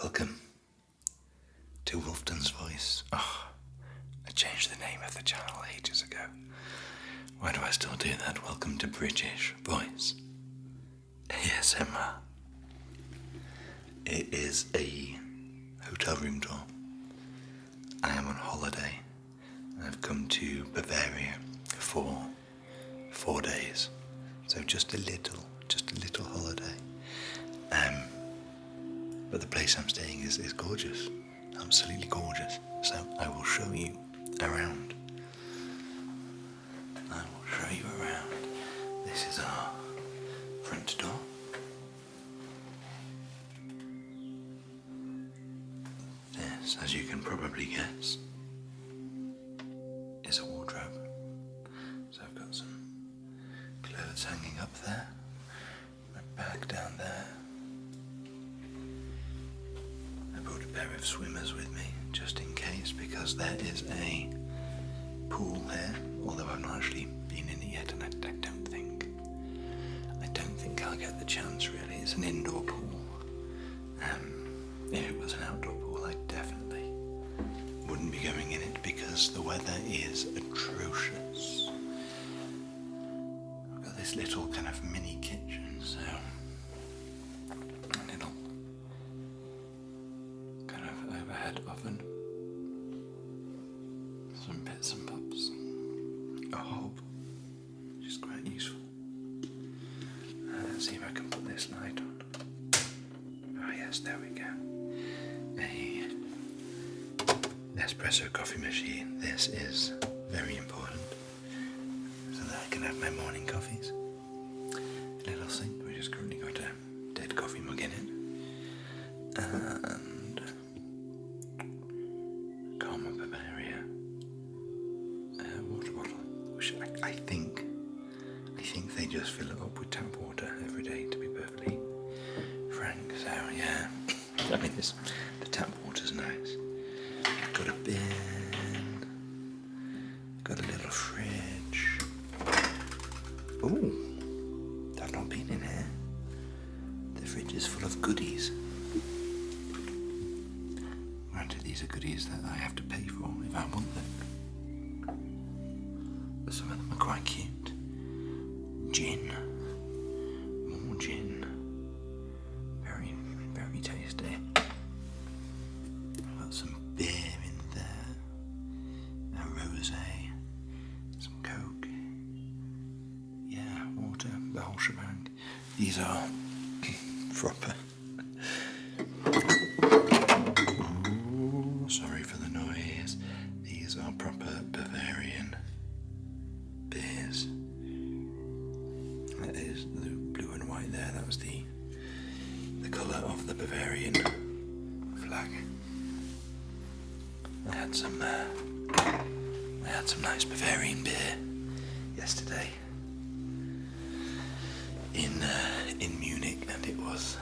Welcome to Wolfton's Voice. Oh, I changed the name of the channel ages ago. Why do I still do that? Welcome to British Voice ASMR. It is a hotel room tour. I am on holiday. I've come to Bavaria for 4 days. So just a little holiday. But the place I'm staying is gorgeous. Absolutely gorgeous. So I will show you around. This is our front door. This, as you can probably guess, is a wardrobe. So I've got some clothes hanging up there, my bag down there. I brought a pair of swimmers with me, just in case, because there is a pool here, although I've not actually been in it yet, and I don't think I'll get the chance, really. It's an indoor pool. If it was an outdoor pool, I definitely wouldn't be going in it, because the weather is atrocious. I've got this little kind of mini kitchen, so a little kind of overhead oven, some bits and bobs, a hob, which is quite useful. Let's see if I can put this light on. Oh yes, there we go. A espresso coffee machine. This is very important, so that I can have my morning coffees. A little sink, which has currently got a dead coffee mug in it, and Karma Bavaria water bottle, which I think they just fill it up with tap water every day, to be perfectly frank. So yeah, I mean the tap water's nice. Got a bin, got a little fridge. Ooh, I've not been in here. The fridge is full of goodies. Granted, these are goodies that I have to pay for if I want them. But some of them are quite cute. Gin. More gin. Very, very tasty. I've got some beer in there. A rosé. Some Coke. Yeah, water. The whole shebang. These are proper. Ooh, sorry for the noise. These are proper Bavarian beers. That is the blue and white there. That was the colour of the Bavarian flag. I had some nice Bavarian beer yesterday in Munich, and it was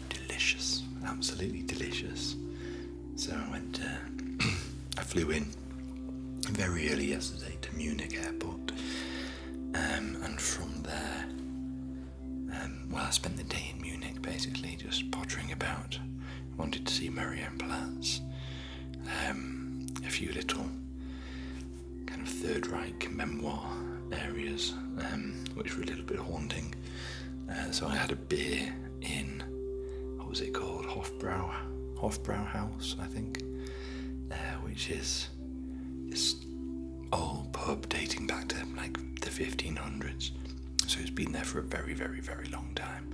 delicious, absolutely delicious. So I flew in very early yesterday to Munich airport, and from there, I spent the day in Munich, basically just pottering about. I wanted to see Marienplatz, a few little kind of Third Reich memoir areas, which were a little bit haunting. So I had a beer in, what was it called? Hofbrauhaus, I think, which is this old pub dating back to like the 1500s. So it's been there for a very, very, very long time.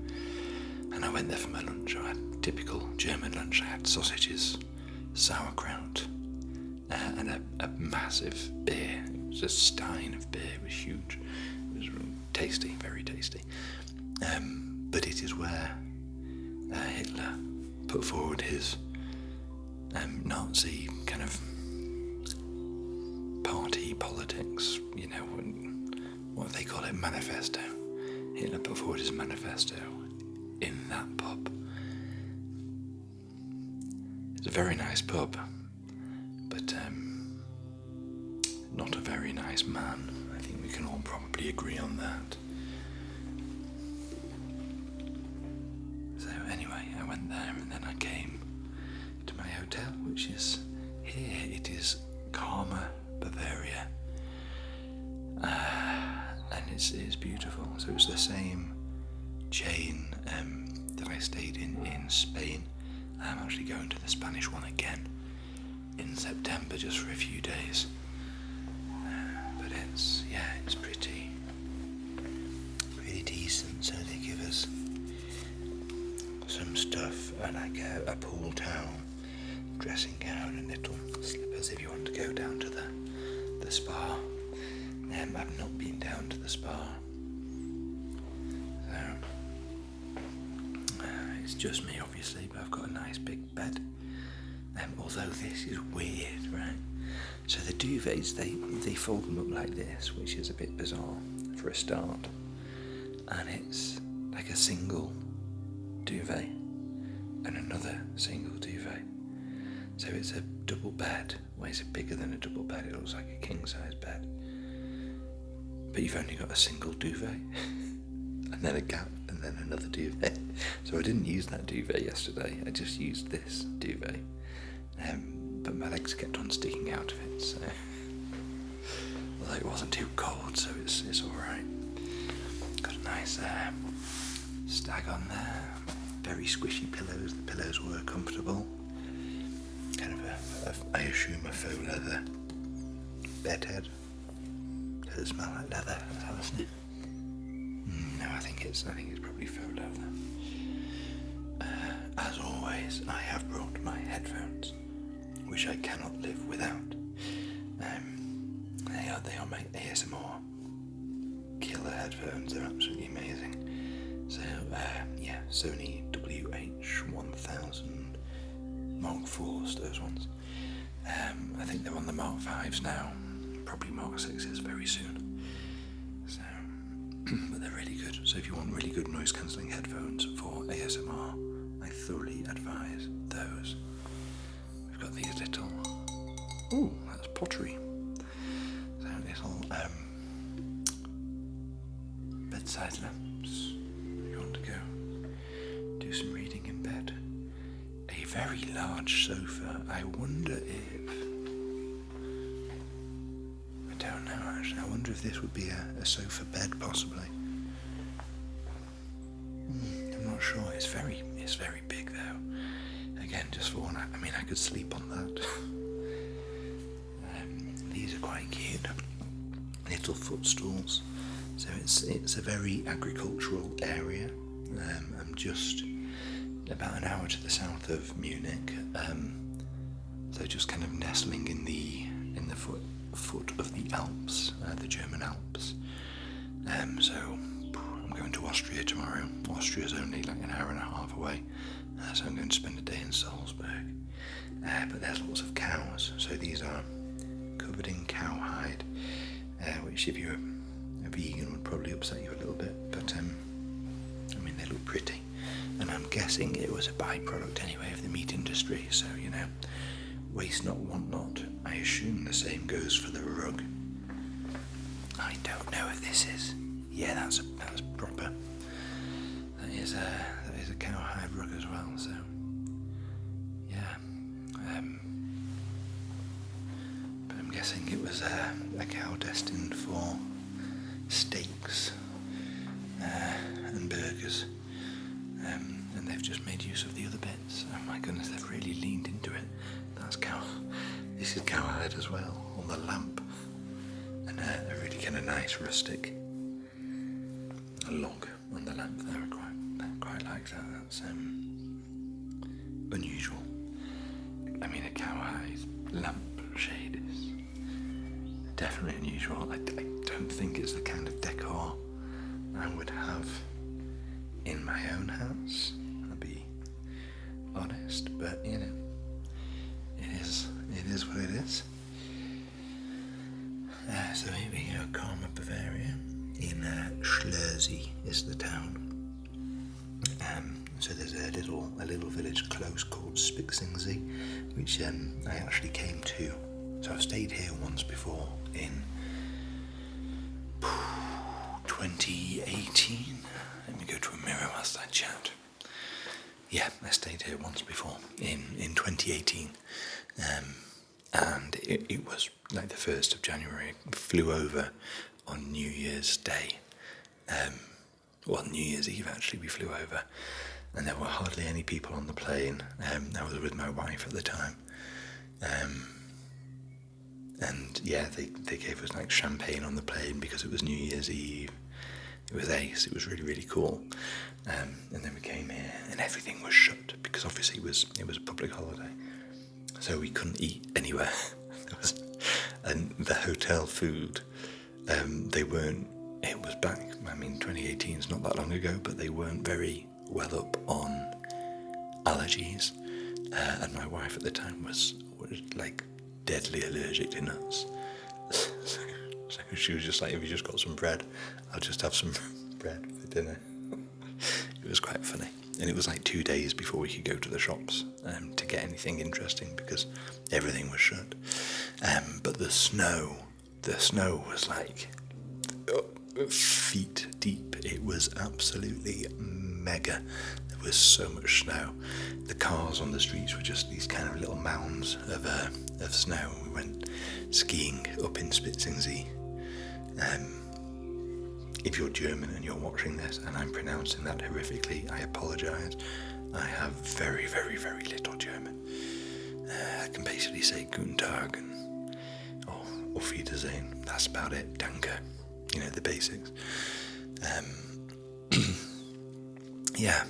And I went there for my lunch. I had typical German lunch. I had sausages, sauerkraut, and a massive beer. It was a stein of beer. It was huge. It was really tasty, very tasty. But it is where Hitler put forward his Nazi kind of party politics, you know, what they call it, manifesto. Hitler put forward his manifesto in that pub. It's a very nice pub, but not a very nice man. I think we can all probably agree on that. So anyway, I went there and then I came which is here. It is Karma Bavaria, and it's beautiful. So it's the same chain that I stayed in Spain. I'm actually going to the Spanish one again in September, just for a few days. But it's pretty decent. So they give us some stuff, like a pool towel, dressing gown, and little slippers if you want to go down to the spa. I've not been down to the spa, so it's just me obviously, but I've got a nice big bed. Although this is weird, right? So the duvets, they fold them up like this, which is a bit bizarre for a start. And it's like a single duvet and another single duvet. So it's a double bed. Well, it's bigger than a double bed. It looks like a king-size bed. But you've only got a single duvet. And then a gap, and then another duvet. So I didn't use that duvet yesterday. I just used this duvet. But my legs kept on sticking out of it, so although it wasn't too cold, so it's alright. Got a nice stag on there. Very squishy pillows. The pillows were comfortable. Kind of I assume a faux leather bedhead. Does it smell like leather? Let's have a sniff. No, I think it's probably faux leather. As always, I have brought my headphones, which I cannot live without. They are my ASMR killer headphones. They're absolutely amazing. So Sony WH-1000 Mark 4s, those ones. I think they're on the Mark 5s now. Probably Mark 6s very soon. So, but they're really good. So if you want really good noise cancelling headphones for ASMR, I thoroughly advise those. We've got these little, ooh, that's pottery. So little bedside lamps. If you want to go do some reading in bed. A very large sofa. I wonder if, I don't know actually, I wonder if this would be a sofa bed possibly. I'm not sure. It's very big though. Again, just for one, I could sleep on that. These are quite cute. Little footstools. So it's a very agricultural area. I'm just about an hour to the south of Munich. So just kind of nestling in the foot of the Alps, the German Alps. So I'm going to Austria tomorrow. Austria's only like an hour and a half away, so I'm going to spend a day in Salzburg. But there's lots of cows, so these are covered in cowhide, which if you're a vegan would probably upset you a little bit, but they look pretty, and I'm guessing it was a byproduct anyway of the meat industry, so waste not, want not. I assume the same goes for the rug. I don't know if this is, yeah, that's proper. That is a cowhide rug as well, so yeah. But I'm guessing it was a cow destined for steaks and burgers, and they've just made use of the other bits. Oh my goodness, they've really leaned into it. That's cow. This is cowhide as well on the lamp, and a really kind of nice rustic log on the lamp there. I quite like that. That's unusual. A cowhide lampshade is definitely unusual. I don't think it's the kind of decor I would have in my own house. I'll be honest, but it is what it is. So here we go, Karma Bavaria in Schlersee is the town. So there's a little village close called Spixingsee, which I actually came to. So I've stayed here once before in 2018. Let me go to a mirror whilst I chat. Yeah, I stayed here once before in 2018, And it was like the 1st of January. I flew over on New Year's Day. New Year's Eve actually we flew over, and there were hardly any people on the plane. I was with my wife at the time. And yeah, they gave us like champagne on the plane because it was New Year's Eve. It was ace. It was really, really cool. And then we came here, and everything was shut because obviously it was a public holiday, so we couldn't eat anywhere. And the hotel food, they weren't. It was back. 2018 is not that long ago, but they weren't very well up on allergies. And my wife at the time was like deadly allergic to nuts. So she was just like, "Have you just got some bread? I'll just have some bread for dinner." It was quite funny. And it was like 2 days before we could go to the shops to get anything interesting because everything was shut. But the snow was like feet deep. It was absolutely mega. There was so much snow. The cars on the streets were just these kind of little mounds of snow. We went skiing up in Spitzingsee. If you're German and you're watching this and I'm pronouncing that horrifically, I apologise. I have very, very, very little German. I can basically say Guten Tag and Auf Wiedersehen. That's about it. Danke. The basics. Yeah.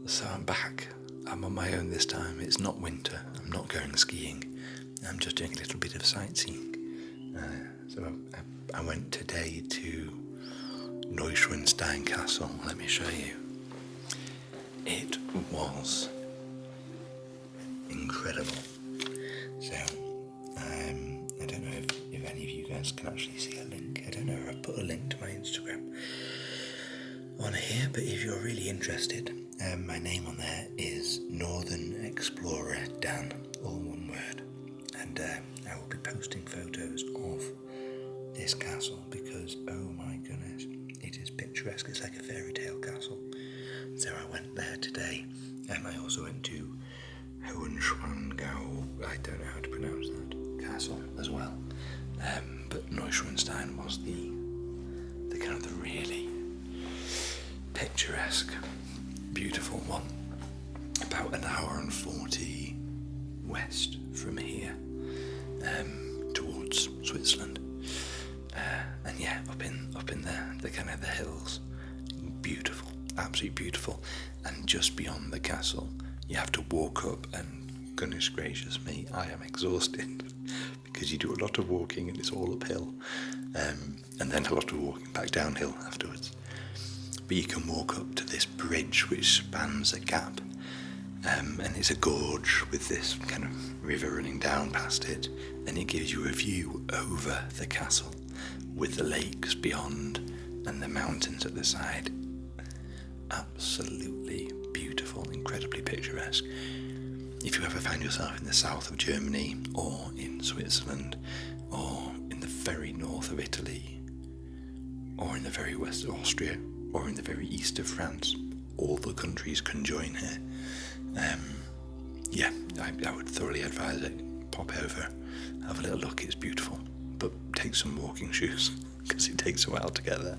So I'm back. I'm on my own this time. It's not winter. I'm not going skiing. I'm just doing a little bit of sightseeing. So I went today to Neuschwanstein Castle. Let me show you. It was incredible. So I don't know if any of you guys can actually see a link. I don't know if I put a link to my Instagram on here, but if you're really interested, my name on there is Northern Explorer Dan, all one word, and I will be posting photos of this castle because, oh my goodness, it is picturesque. It's like a fairy tale castle. So I went there today, and I also went to Hohenschwangau, I don't know how to pronounce that, castle as well. But Neuschwanstein was the kind of the really picturesque, beautiful one. About an hour and 40 west from here, towards Switzerland. And yeah, up in the kind of the hills, beautiful, absolutely beautiful. And just beyond the castle, you have to walk up, and goodness gracious me, I am exhausted because you do a lot of walking and it's all uphill, and then a lot of walking back downhill afterwards. But you can walk up to this bridge which spans a gap, and it's a gorge with this kind of river running down past it, and it gives you a view over the castle with the lakes beyond and the mountains at the side. Absolutely beautiful, incredibly picturesque. If you ever find yourself in the south of Germany or in Switzerland or in the very north of Italy or in the very west of Austria or in the very east of France, all the countries can join here. I would thoroughly advise it. Pop over, have a little look, it's beautiful, but take some walking shoes because it takes a while to get there.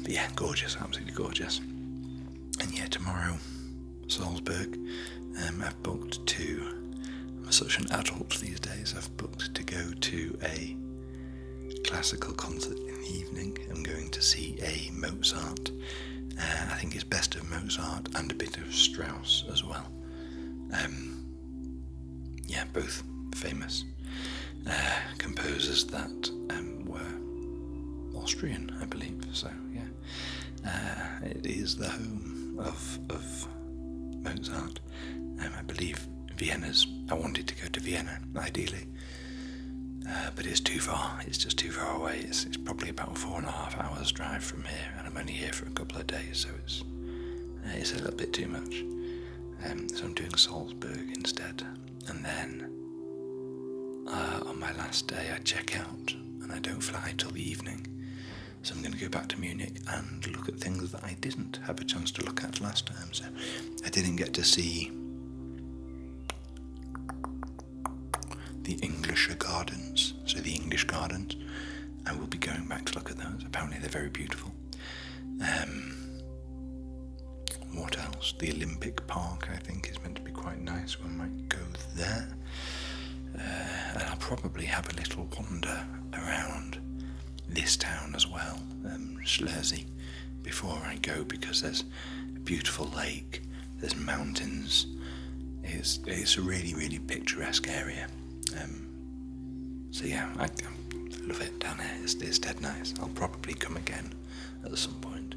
But yeah, gorgeous, absolutely gorgeous. And yeah, tomorrow, Salzburg. I've booked I'm such an adult these days, I've booked to go to a classical concert in the evening. I'm going to see a Mozart. I think it's best of Mozart and a bit of Strauss as well. Both famous composers that were Austrian, I believe. So yeah, it is the home of Mozart. I believe I wanted to go to Vienna ideally, but it's too far. It's just too far away. It's probably about 4.5 hours drive from here, and I'm only here for a couple of days, so it's a little bit too much. So I'm doing Salzburg instead, and then on my last day I check out and I don't fly till the evening. So I'm going to go back to Munich and look at things that I didn't have a chance to look at last time. So I didn't get to see the Englisher Gardens, so the English Gardens. I will be going back to look at those. Apparently they're very beautiful. What else? The Olympic Park, I think, is meant to be quite nice. We might go there. And I'll probably have a little wander around this town as well, Schlersee, before I go, because there's a beautiful lake, there's mountains. It's a really, really picturesque area. So yeah, I love it down here. It's dead nice. I'll probably come again at some point,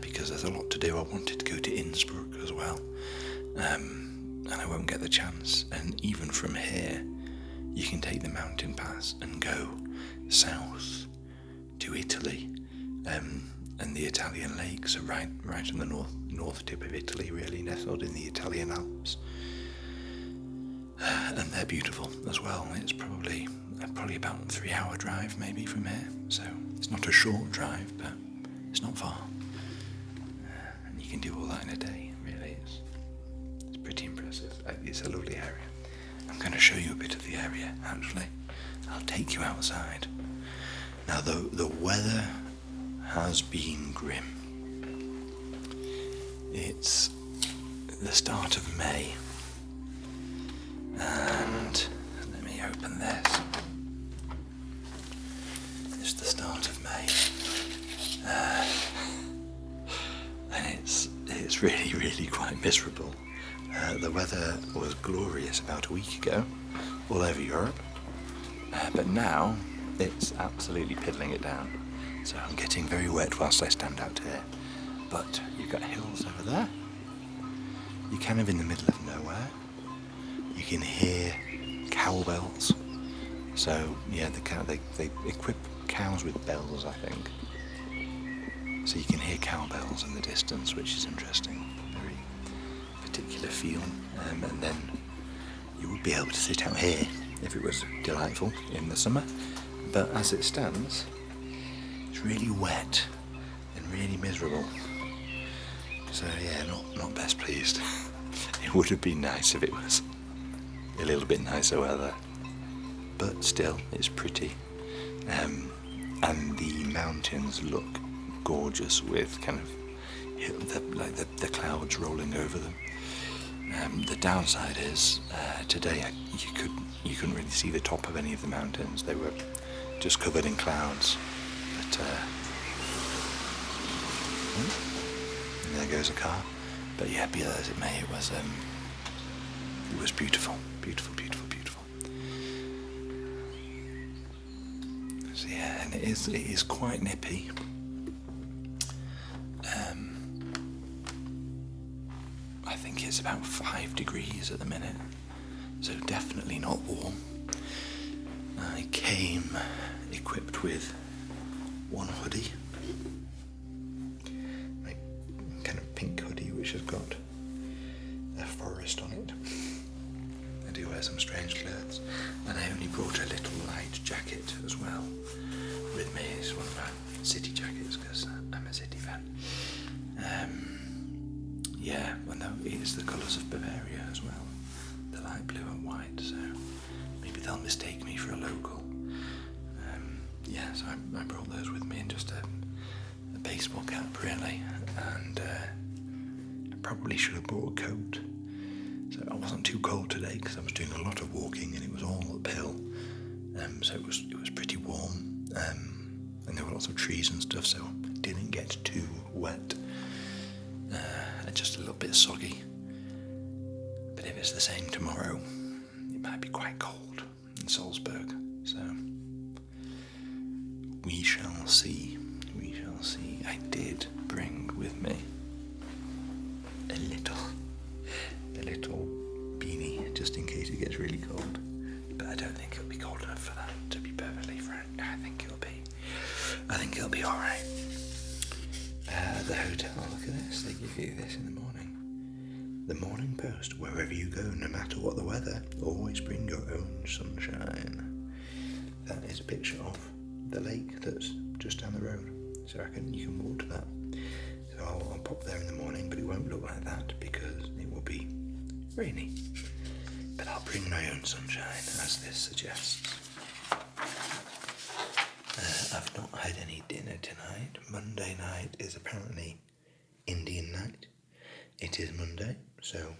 because there's a lot to do. I wanted to go to Innsbruck as well, and I won't get the chance. And even from here, you can take the mountain pass and go south to Italy, and the Italian lakes are right on the north tip of Italy, really nestled in the Italian Alps, and they're beautiful as well. It's probably about a 3-hour drive maybe from here, so it's not a short drive, but it's not far, and you can do all that in a day. Really, it's pretty impressive. It's a lovely area. I'm going to show you a bit of the area, actually. I'll take you outside. Now, the weather has been grim. It's the start of May, and let me open this. It's the start of May, and it's really, really quite miserable. The weather was glorious about a week ago, all over Europe, but now it's absolutely piddling it down. So I'm getting very wet whilst I stand out here. But you've got hills over there. You're kind of in the middle of nowhere. You can hear cowbells. So yeah, they equip cows with bells, I think. So you can hear cowbells in the distance, which is interesting. Very particular feel. And then you would be able to sit out here if it was delightful in the summer. But as it stands, it's really wet and really miserable. So yeah, not best pleased. It would have been nice if it was a little bit nicer weather, but still, it's pretty. And the mountains look gorgeous with kind of the clouds rolling over them. The downside is today you couldn't really see the top of any of the mountains. They were just covered in clouds. But and there goes a car. But yeah, be that as it may, it was beautiful, beautiful, beautiful, beautiful. So yeah, and it is quite nippy. I think it's about 5 degrees at the minute, so definitely not warm. I came equipped with one hoodie, my kind of pink hoodie, which has got a forest on it. I do wear some strange clothes, and I only brought a little light jacket as well with me. It's one of my city jackets because I'm a city fan. Yeah, well, no, it is the colours of Bavaria as well, the light blue and white, so maybe they'll mistake me for a local. Yeah, so I brought those with me, and just a baseball cap really, and I probably should have brought a coat. So I wasn't too cold today because I was doing a lot of walking and it was all uphill, so it was pretty warm, and there were lots of trees and stuff, so I didn't get too wet. Just a little bit soggy, but if it's the same tomorrow, it might be quite cold in Salzburg, so we shall see. I did bring with me a little beanie just in case it gets really cold, but I don't think it'll be cold enough for that, to be perfectly frank. I think it'll be alright. The hotel, look at this, they give you this in the morning. The Morning Post, wherever you go, no matter what the weather, always bring your own sunshine. That is a picture of the lake that's just down the road, so I reckon you can walk to that. So I'll pop there in the morning, but it won't look like that because it will be rainy. But I'll bring my own sunshine, as this suggests. I've not had any dinner tonight. Monday night is apparently Indian night. It is Monday, so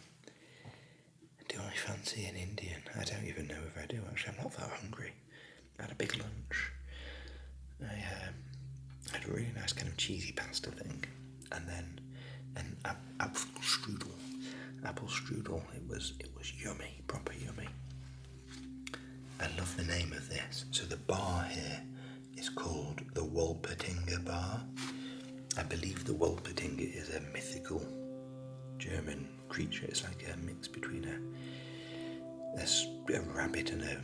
do I fancy an Indian? I don't even know if I do, actually. I'm not that hungry. I had a big lunch. I had a really nice kind of cheesy pasta thing, and then an apple strudel. Apple strudel. It was yummy, proper yummy. I love the name of this. So the bar here is called the Wolpertinger Bar. I believe the Wolpertinger is a mythical German creature. It's like a mix between a rabbit and a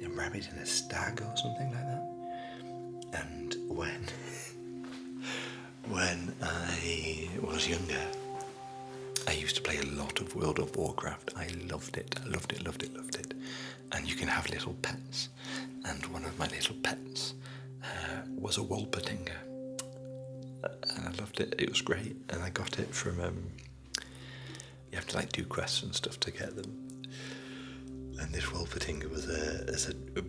rabbit and a stag or something like that. And when I was younger, I used to play a lot of World of Warcraft. I loved it. And you can have little pets. And one of my little pets was a Wolpertinger. And I loved it. It was great. And I got it from, you have to like do quests and stuff to get them. And this Wolpertinger was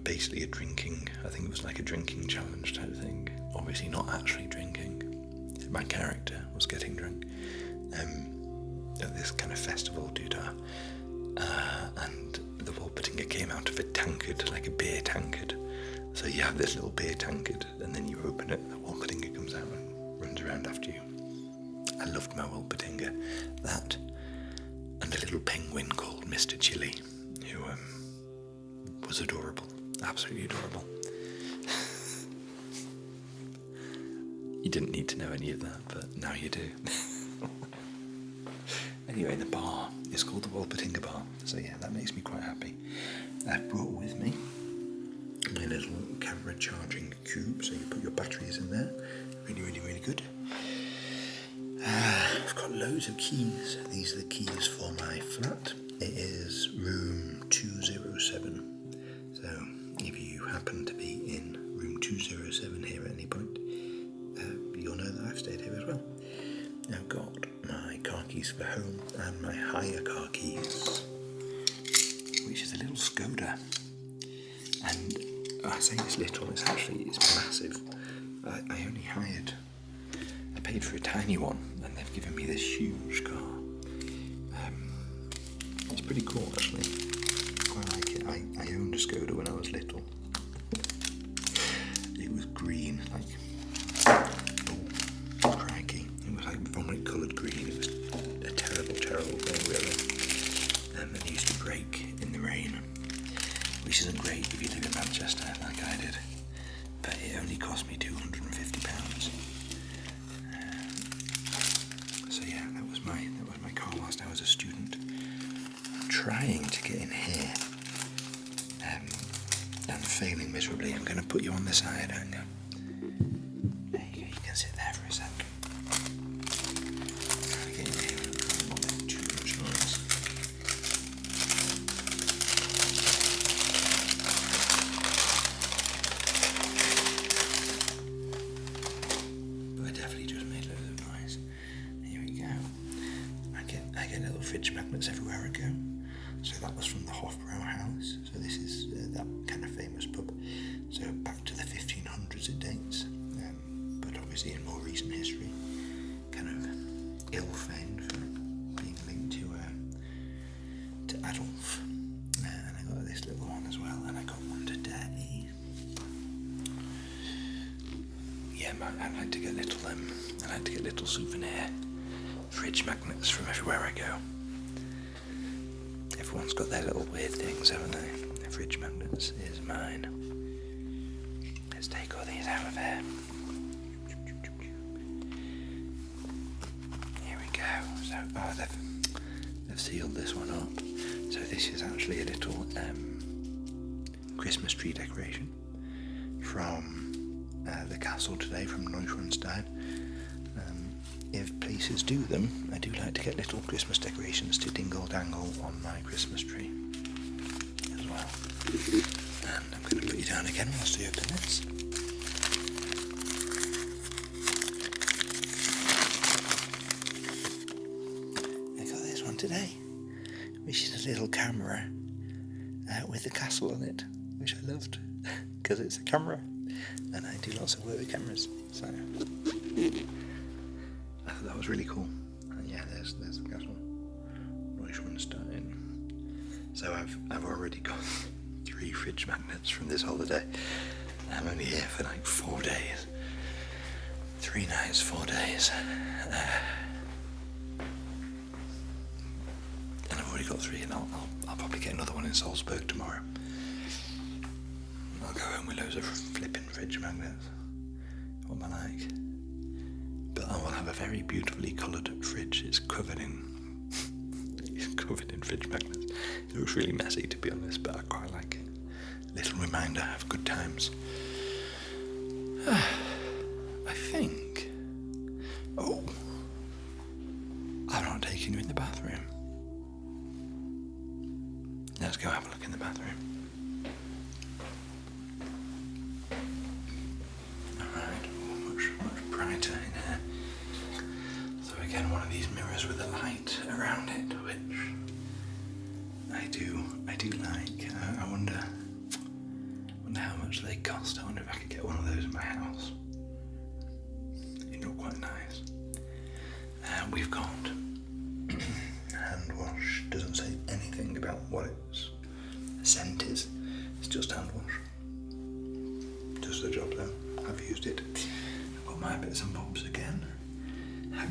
basically a drinking, I think it was like a drinking challenge type thing. Obviously not actually drinking. My character was getting drunk. At this kind of festival, doodah. And the Wolpertinger came out of a tankard, like a beer tankard. So you have this little beer tankard, and then you open it, and the Wolpertinger comes out and runs around after you. I loved my Wolpertinger. That, and a little penguin called Mr. Chili, who was adorable, absolutely adorable. You didn't need to know any of that, but now you do. Anyway, the bar is called the Wolpertinger Bar, so yeah, that makes me quite happy. I've brought with me my little camera charging cube, so you put your batteries in there. Really good. I've got loads of keys. These are the keys for my flat. It is room 207. So if you happen to be in room 207 here at any point, you'll know that I've stayed here as well. I've got my car keys for home and my hire car keys, which is a little Skoda. And I say it's little, it's massive. I paid for a tiny one, and they've given me this huge car. It's pretty cool, actually. Quite like it. I owned a Skoda when I was little. It was green, crikey. It was like vomit coloured green. It was a terrible thing, really. And it used to break in the rain, which isn't great if you live in Manchester like I did. But it only cost me £250. So yeah, that was my car whilst I was a student. I'm trying to get in here, and failing miserably. I'm going to put you on the side. Hang on. There you go. You can sit there for a sec. Trying to get in here and not make too much noise. Fridge magnets everywhere I go. So that was from the Hofbrau house. So this is that kind of famous pub. So back to the 1500s it dates, but obviously in more recent history, kind of ill-famed for being linked to Adolf. And I got this little one as well, and I got one today. Yeah, I like to get little souvenir fridge magnets from everywhere I go. Everyone's got their little weird things, haven't they? The fridge magnets is mine. Let's take all these out of here. Here we go. So, they've sealed this one up. So this is actually a little Christmas tree decoration from the castle today, from Neuschwanstein. If places do them, I do like to get little Christmas decorations to dingle-dangle on my Christmas tree as well. And I'm going to put you down again whilst I open this. I got this one today. which is a little camera with a castle on it, which I loved because it's a camera and I do lots of work with cameras, so I thought that was really cool. Yeah, there's the castle. Which one's starting? So I've already got 3 fridge magnets from this holiday. I'm only here for like 4 days. 3 nights, 4 days. And I've already got 3, and I'll probably get another one in Salzburg tomorrow. I'll go home with loads of flipping fridge magnets. What am I like? But I will have a very beautifully coloured fridge. It's covered in fridge magnets. It looks really messy, to be honest, but I quite like it. Little reminder of good times. I think. Oh, I've not taken you in the bathroom. Let's go have a look in the bathroom. Alright, much brighter in here. So again, one of these mirrors with a light around it, which I do like. I wonder how much they cost. I wonder if I could get one of those in my house. They look quite nice. We've got hand wash. Doesn't say anything about what its scent is. It's just hand wash. Does the job though. I've used it. I've got my bits and bobs again. I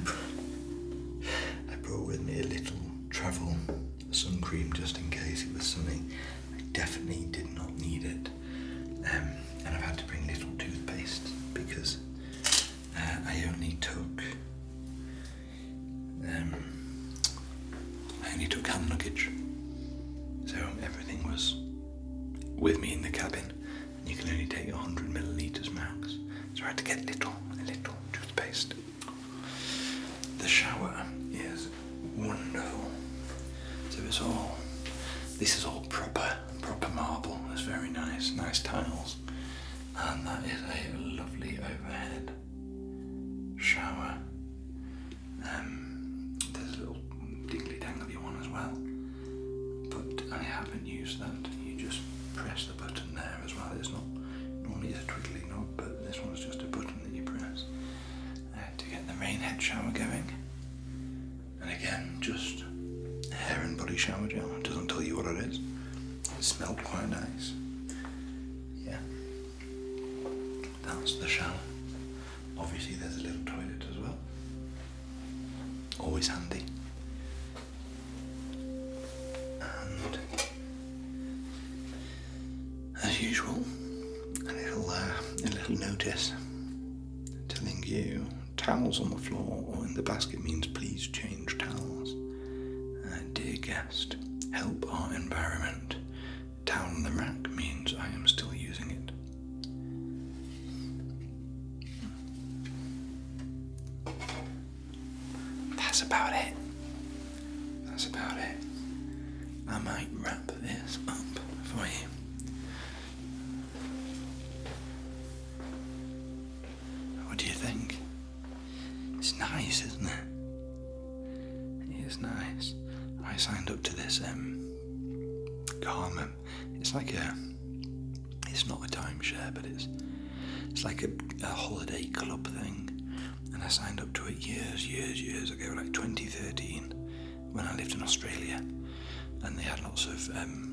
brought with me a little travel sun cream just in case it was sunny. I definitely did not need it. And I've had to bring little toothpaste because I only took hand luggage, so everything was with me in the cabin. You can only take 100 millilitres max, so I had to get a little toothpaste. The shower is wonderful. So this is all proper marble. It's very nice tiles, and that is a lovely overhead shower. There's a little dingly dangly one as well, but I haven't used that. You just press the button there as well. It's not normally it's a twiddly knob, but this one's just a button that you press to get the main head shower going. And again, just hair and body shower gel. It doesn't tell you what it is. It smelled quite nice. Yeah, that's the shower. Obviously there's a little toilet as well. Always handy. And as usual, a little notice telling you towels on the floor or in the basket means please change towels. Dear guest, help our environment. Towel on the rack means I am still using it. That's about it. I might wrap this up for you. What do you think? It's nice, isn't it? It is nice. I signed up to this Karma. It's like it's not a timeshare, but it's like a holiday club thing. And I signed up to it years ago, like 2013, when I lived in Australia. And they had lots of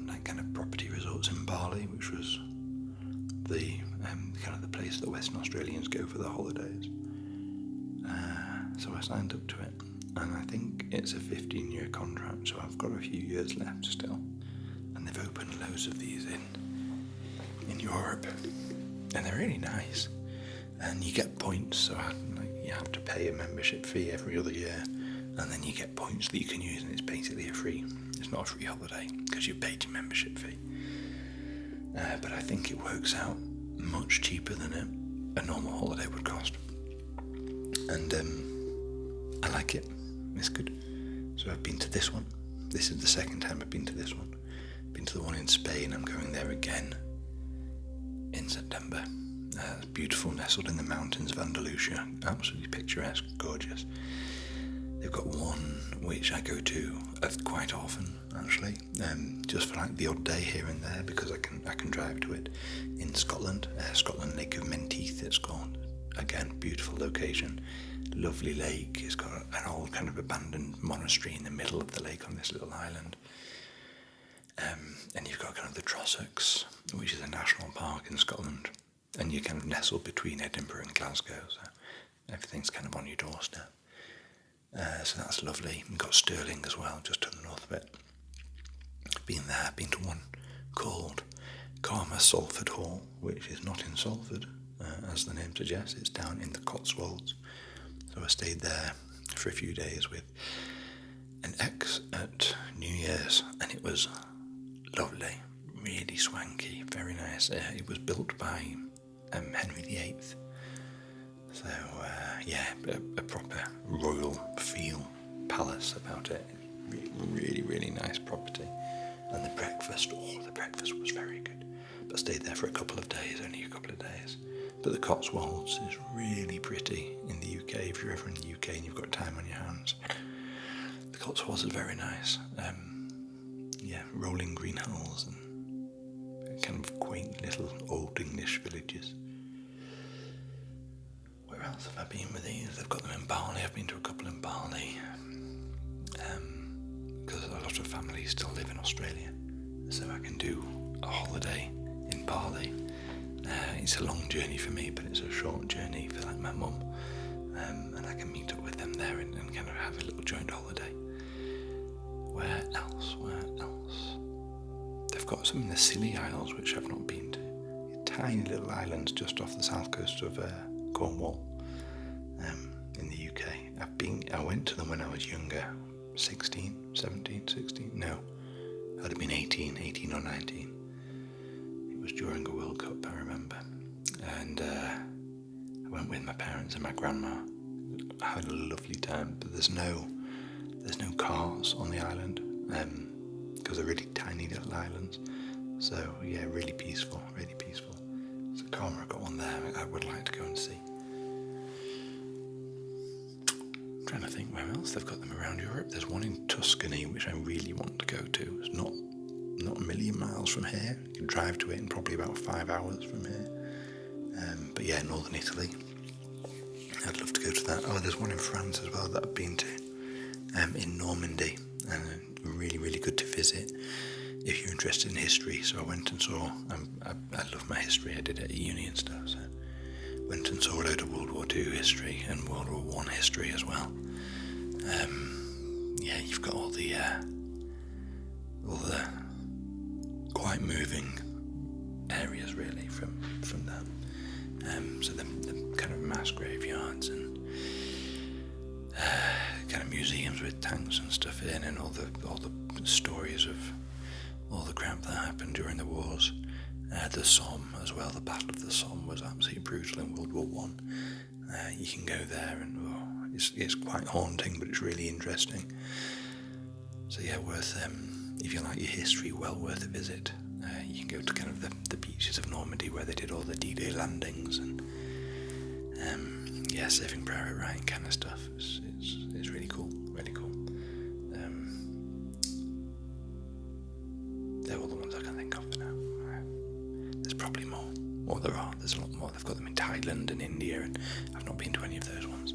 like kind of property resorts in Bali, which was the kind of the place that Western Australians go for their holidays. So I signed up to it, and I think it's a 15-year contract, so I've got a few years left still. And they've opened loads of these in Europe, and they're really nice. And you get points, so you have to pay a membership fee every other year, and then you get points that you can use, and it's basically it's not a free holiday because you've paid your membership fee. But I think it works out much cheaper than a normal holiday would cost. And I like it. It's good. So I've been to this one. This is the second time I've been to this one. Been to the one in Spain. I'm going there again in September. It's beautiful, nestled in the mountains of Andalusia. Absolutely picturesque, gorgeous. They've got one which I go to quite often, actually, just for like the odd day here and there, because I can drive to it in Scotland, Lake of Menteith it's called. Again, beautiful location, lovely lake. It's got an old kind of abandoned monastery in the middle of the lake on this little island. And you've got kind of the Trossachs, which is a national park in Scotland, and you're kind of nestled between Edinburgh and Glasgow, so everything's kind of on your doorstep. So that's lovely. We've got Stirling as well, just to the north of it. Been to one called Karma Salford Hall, which is not in Salford, as the name suggests. It's down in the Cotswolds. So I stayed there for a few days with an ex at New Year's, and it was lovely, really swanky, very nice. It was built by Henry VIII. So, a proper royal feel palace about it. Really, really nice property. And the breakfast was very good. But I stayed there for only a couple of days. But the Cotswolds is really pretty in the UK. If you're ever in the UK and you've got time on your hands, the Cotswolds are very nice. Rolling green hills and kind of quaint little old English villages. Where else have I been with these? They've got them in Bali. I've been to a couple in Bali. Because a lot of families still live in Australia. So I can do a holiday in Bali. It's a long journey for me, but it's a short journey for like my mum. And I can meet up with them there and kind of have a little joint holiday. Where else? They've got some in the Scilly Isles, which I've not been to. Tiny little islands just off the south coast of Cornwall, in the UK. I went to them when I was younger, 16. No, I'd have been 18 or 19. It was during a World Cup, I remember. And I went with my parents and my grandma. I had a lovely time, but there's no cars on the island, because they're really tiny little islands. So yeah, really peaceful. So Karma, I've got one there I would like to go and see. I'm trying to think where else they've got them around Europe. There's one in Tuscany which I really want to go to. It's not a million miles from here. You can drive to it in probably about 5 hours from here. But yeah, northern Italy. I'd love to go to that. Oh, there's one in France as well that I've been to, in Normandy, and really, really good to visit if you're interested in history. So I went and saw, I love my history, I did it at uni and stuff, so went and saw a load of World War II history and World War I history as well. You've got all the quite moving areas really from that. So the kind of mass graveyards and kind of museums with tanks and stuff in, and all the stories of all the crap that happened during the wars. The Somme as well. The Battle of the Somme was absolutely brutal in World War One. You can go there and it's quite haunting, but it's really interesting. So yeah, worth if you like your history, well worth a visit. You can go to kind of the beaches of Normandy where they did all the D-Day landings and Saving Private Ryan kind of stuff. It's really cool, really cool. They're all the ones I can think of for now. There's probably more. Or there's a lot more. They've got them in Thailand and India, and I've not been to any of those ones.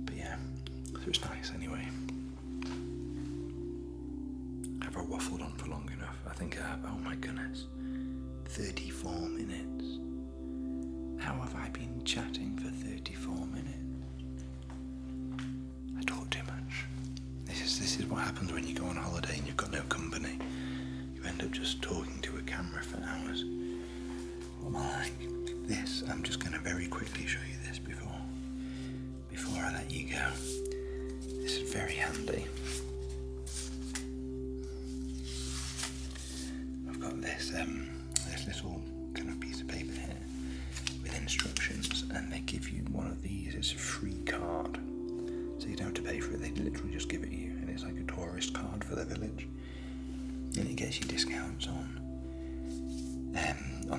But yeah, so it's nice anyway. Have I waffled on for long enough? I think I have. Oh my goodness. 34 minutes. How have I been chatting for 34 minutes? I talk too much. This is what happens when you go on holiday and you've got no company. You end up just talking to a camera for hours. What am I like? This, I'm just going to very quickly show you this before I let you go. This is very handy. I've got this little kind of piece of paper here with instructions, and they give you one of these. It's a free card, so you don't have to pay for it. They literally just give it you, and it's like a tourist card for the village, and it gets you discounts on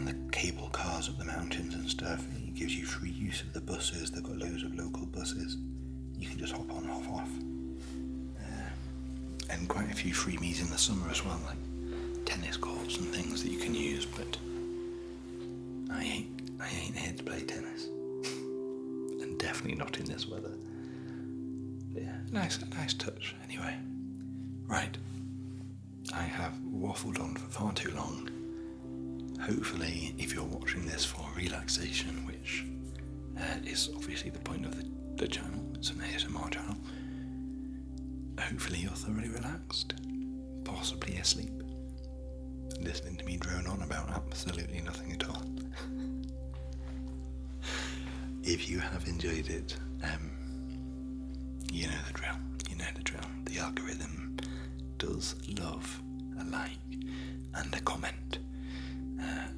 the cable cars up the mountains and stuff. It gives you free use of the buses. They've got loads of local buses. You you can just hop on, hop off. And quite a few freebies in the summer as well, like tennis courts and things that you can use, but I ain't here to play tennis. And definitely not in this weather. But yeah, nice touch anyway. Right. I have waffled on for far too long. Hopefully, if you're watching this for relaxation, which is obviously the point of the channel, it's an ASMR channel, hopefully you're thoroughly relaxed, possibly asleep, listening to me drone on about absolutely nothing at all. If you have enjoyed it, you know the drill. The algorithm does love a like and a comment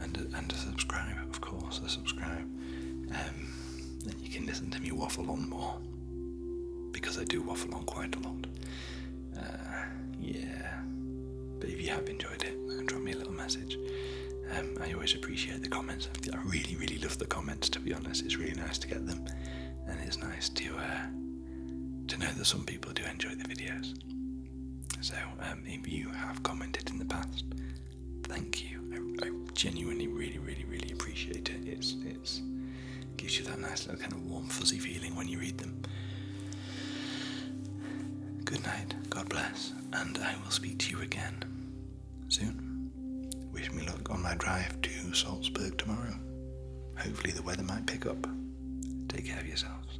and a subscribe, of course, then you can listen to me waffle on more, because I do waffle on quite a lot. Yeah, but if you have enjoyed it, drop me a little message. I always appreciate the comments. I really love the comments, to be honest. It's really nice to get them, and it's nice to know that some people do enjoy the videos. So if you have commented in the past, thank you. I genuinely really appreciate it. It gives you that nice little kind of warm fuzzy feeling when you read them. Good night, God bless, and I will speak to you again soon. Wish me luck on my drive to Salzburg tomorrow. Hopefully the weather might pick up. Take care of yourselves.